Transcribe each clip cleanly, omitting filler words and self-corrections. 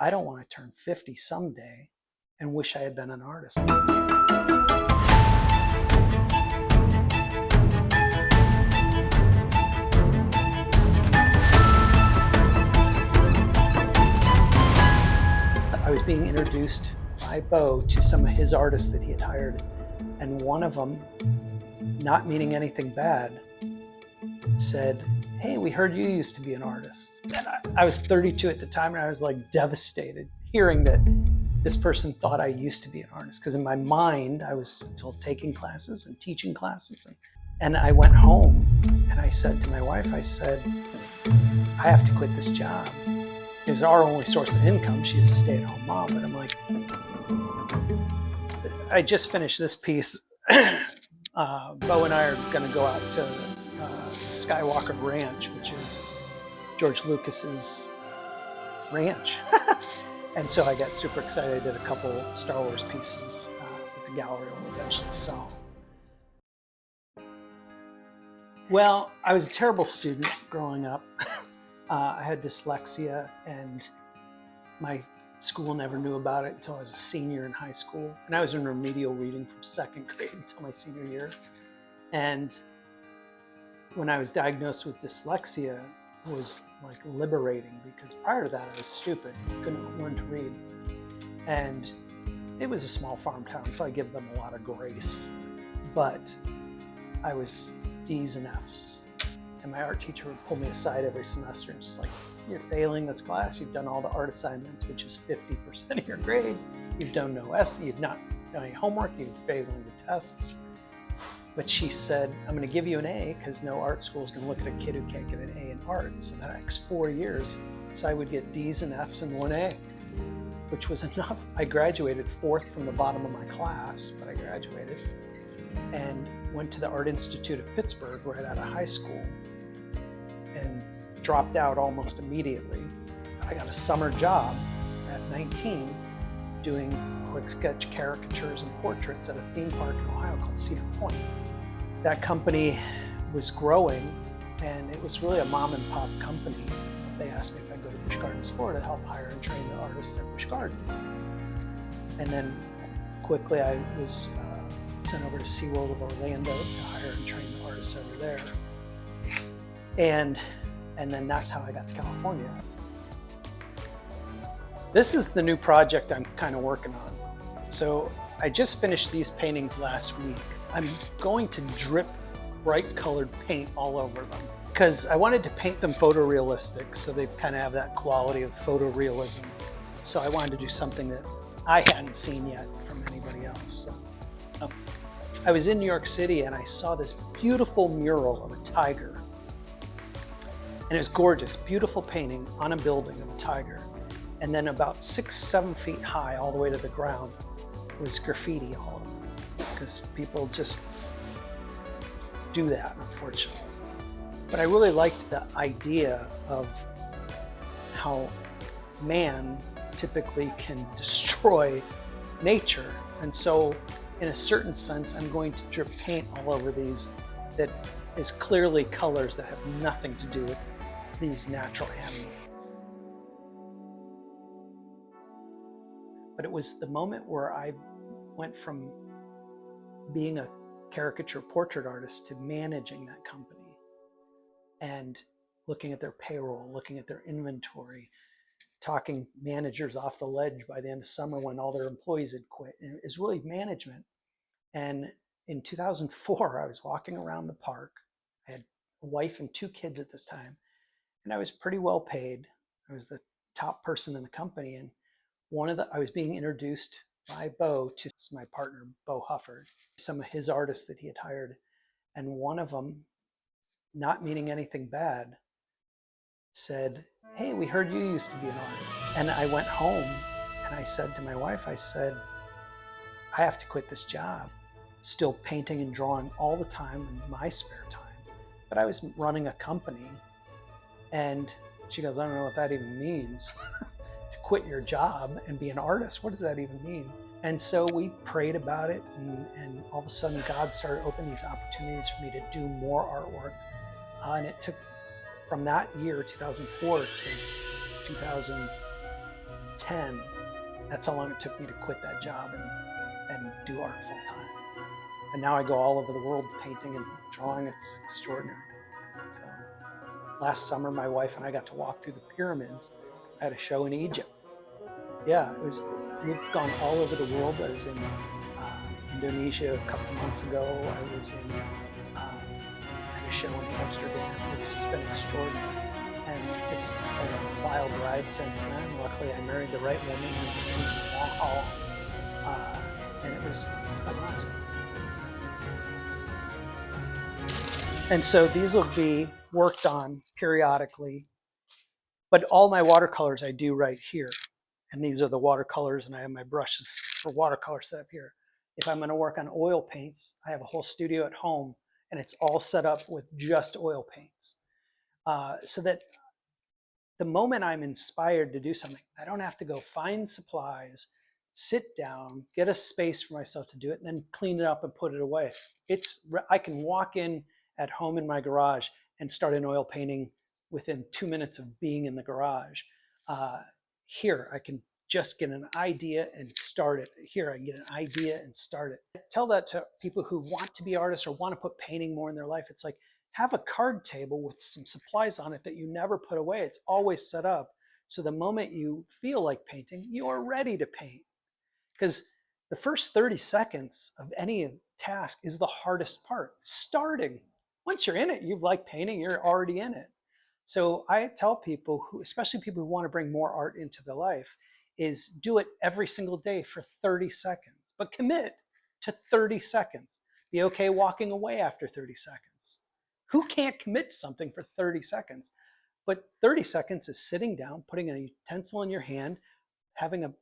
I don't want to turn 50 someday and wish I had been an artist. I was being introduced by Bo to some of his artists that he had hired, and one of them, not meaning anything bad, said, "Hey, we heard you used to be an artist." And I was 32 at the time, and I was like devastated hearing that this person thought I used to be an artist, because in my mind I was still taking classes and teaching classes. And I went home and I said to my wife, I said, "I have to quit this job." It was our only source of income. She's a stay-at-home mom, but I'm like, I just finished this piece. Bo and I are going to go out to Skywalker Ranch, which is George Lucas's ranch. And so I got super excited. I did a couple Star Wars pieces that the gallery will eventually sell. Well, I was a terrible student growing up. I had dyslexia, and my school never knew about it until I was a senior in high school. And I was in remedial reading from second grade until my senior year. And when I was diagnosed with dyslexia, it was like liberating, because prior to that I was stupid, couldn't learn to read. And it was a small farm town, so I give them a lot of grace. But I was D's and F's. And my art teacher would pull me aside every semester and she's like, "You're failing this class. You've done all the art assignments, which is 50% of your grade. You've done no essay. You've not done any homework. You've failed the tests." But she said, "I'm going to give you an A, because no art school is going to look at a kid who can't get an A in art." So the next 4 years, so I would get D's and F's and 1A, which was enough. I graduated 4th from the bottom of my class, but I graduated and went to the Art Institute of Pittsburgh right out of high school and dropped out almost immediately. I got a summer job at 19 doing quick sketch caricatures and portraits at a theme park in Ohio called Cedar Point. That company was growing, and it was really a mom and pop company. They asked me if I'd go to Busch Gardens, Florida to help hire and train the artists at Busch Gardens. And then quickly I was sent over to SeaWorld of Orlando to hire and train the artists over there. And then that's how I got to California. This is the new project I'm kind of working on. So I just finished these paintings last week. I'm going to drip bright colored paint all over them, because I wanted to paint them photorealistic, so they kind of have that quality of photorealism. So I wanted to do something that I hadn't seen yet from anybody else. So, I was in New York City and I saw this beautiful mural of a tiger. And it was gorgeous, beautiful painting on a building of a tiger. And then about 6-7 feet high, all the way to the ground, was graffiti all over, because people just do that, unfortunately. But I really liked the idea of how man typically can destroy nature. And so, in a certain sense, I'm going to drip paint all over these that is clearly colors that have nothing to do with these natural animals. But it was the moment where I went from being a caricature portrait artist to managing that company and looking at their payroll, looking at their inventory, talking managers off the ledge by the end of summer when all their employees had quit. And it was really management. And in 2004, I was walking around the park. I had a wife and 2 kids at this time, and I was pretty well paid. I was the top person in the company. And I was being introduced by Bo to my partner, Bo Hufford, some of his artists that he had hired. And one of them, not meaning anything bad, said, "Hey, we heard you used to be an artist." And I went home and I said to my wife, I said, "I have to quit this job." Still painting and drawing all the time in my spare time, but I was running a company. And she goes, "I don't know what that even means." To quit your job and be an artist, what does that even mean? And so we prayed about it, and all of a sudden God started opening these opportunities for me to do more artwork. And it took, from that year, 2004 to 2010, 10, that's how long it took me to quit that job and do art full time. And now I go all over the world painting and drawing. It's extraordinary. So last summer, my wife and I got to walk through the pyramids. I had a show in Egypt. Yeah, we've gone all over the world. I was in Indonesia a couple months ago. I was in at a show in Amsterdam. It's just been extraordinary. And it's been a wild ride since then. Luckily, I married the right woman who was in the long haul. And it's been awesome. And so these will be worked on periodically. But all my watercolors I do right here. And these are the watercolors, and I have my brushes for watercolor set up here. If I'm going to work on oil paints, I have a whole studio at home, and it's all set up with just oil paints. So that the moment I'm inspired to do something, I don't have to go find supplies, sit down, get a space for myself to do it, and then clean it up and put it away. I can walk in at home in my garage and start an oil painting within 2 minutes of being in the garage. Here, I can just get an idea and start it. Here, I can get an idea and start it. I tell that to people who want to be artists or want to put painting more in their life. It's like, have a card table with some supplies on it that you never put away. It's always set up. So the moment you feel like painting, you're ready to paint. Because the first 30 seconds of any task is the hardest part, starting. Once you're in it, you like painting, you're already in it. So I tell people, especially people who want to bring more art into their life, is do it every single day for 30 seconds, but commit to 30 seconds. Be okay walking away after 30 seconds. Who can't commit to something for 30 seconds? But 30 seconds is sitting down, putting a utensil in your hand, having a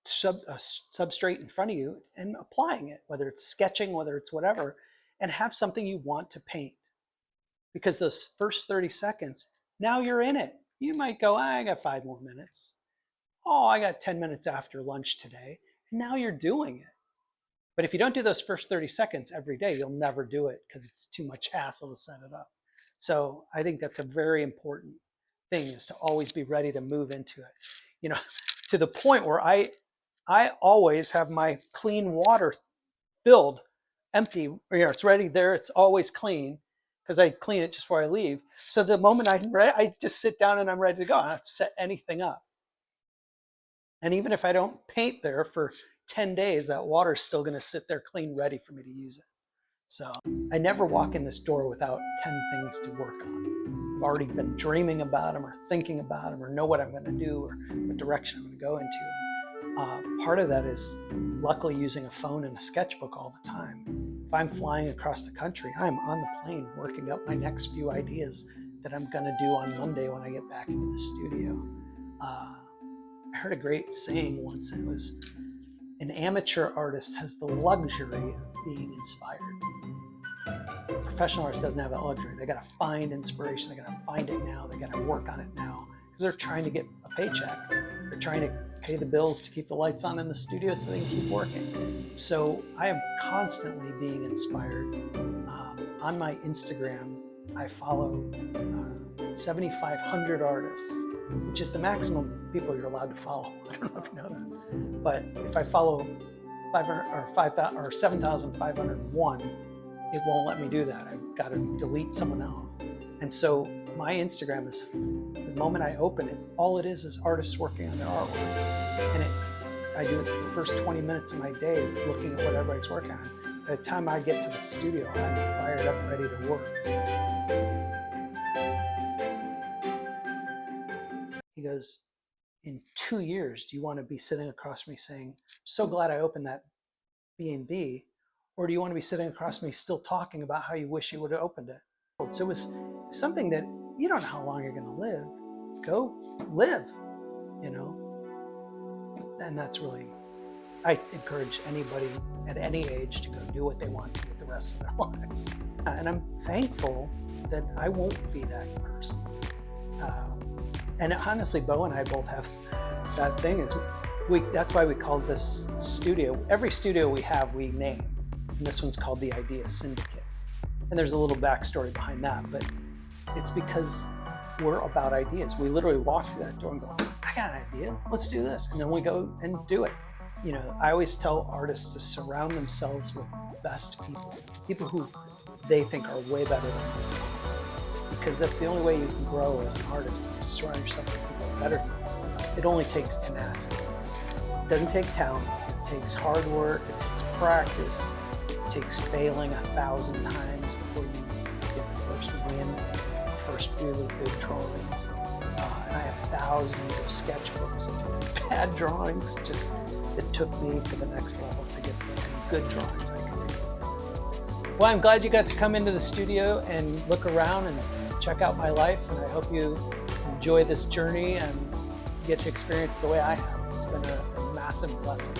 substrate in front of you and applying it, whether it's sketching, whether it's whatever, and have something you want to paint. Because those first 30 seconds, now you're in it. You might go, I got 5 more minutes. Oh, I got 10 minutes after lunch today. And now you're doing it. But if you don't do those first 30 seconds every day, you'll never do it because it's too much hassle to set it up. So I think that's a very important thing, is to always be ready to move into it. You know, to the point where I always have my clean water filled, empty, it's ready there, it's always clean, because I clean it just before I leave. So the moment I'm ready, I just sit down and I'm ready to go. I don't set anything up. And even if I don't paint there for 10 days, that water's still going to sit there clean, ready for me to use it. So I never walk in this door without 10 things to work on. I've already been dreaming about them or thinking about them or know what I'm going to do or what direction I'm going to go into. Part of that is luckily using a phone and a sketchbook all the time. If I'm flying across the country, I'm on the plane working up my next few ideas that I'm going to do on Monday when I get back into the studio. I heard a great saying once, and it was, an amateur artist has the luxury of being inspired. A professional artist doesn't have that luxury. They got to find inspiration. They got to find it now. They got to work on it now because they're trying to get a paycheck. They're trying to pay the bills to keep the lights on in the studio so they can keep working. So I am constantly being inspired. On my Instagram, I follow 7,500 artists, which is the maximum people you're allowed to follow. I don't know if you know that. But if I follow 7,501, it won't let me do that. I've got to delete someone else. And so my Instagram is, the moment I open it, all it is artists working on their artwork. And I do it the first 20 minutes of my day is looking at what everybody's working on. By the time I get to the studio, I'm fired up and ready to work. He goes, in 2 years, do you want to be sitting across from me saying, so glad I opened that B&B, or do you want to be sitting across from me still talking about how you wish you would have opened it? So it was something that you don't know how long you're going to live. Go live, you know? And that's really, I encourage anybody at any age to go do what they want to with the rest of their lives. And I'm thankful that I won't be that person. And honestly, Bo and I both have that thing is that's why we call this studio, every studio we have, we name. And this one's called the Idea Syndicate. And there's a little backstory behind that, but it's because we're about ideas. We literally walk through that door and go, I I got an idea. Let's do this. And then we go and do it. You know, I always tell artists to surround themselves with the best people, people who they think are way better than themselves. Because that's the only way you can grow as an artist, is to surround yourself with people better than you. It only takes tenacity. It doesn't take talent. It takes hard work. It takes practice. It takes failing 1,000 times before you get the first win, the first really good drawings. And I have thousands of sketchbooks of bad drawings. Just it took me to the next level to get the good drawings I could do. Well, I'm glad you got to come into the studio and look around and check out my life, and I hope you enjoy this journey and get to experience the way I have. It's been a massive blessing.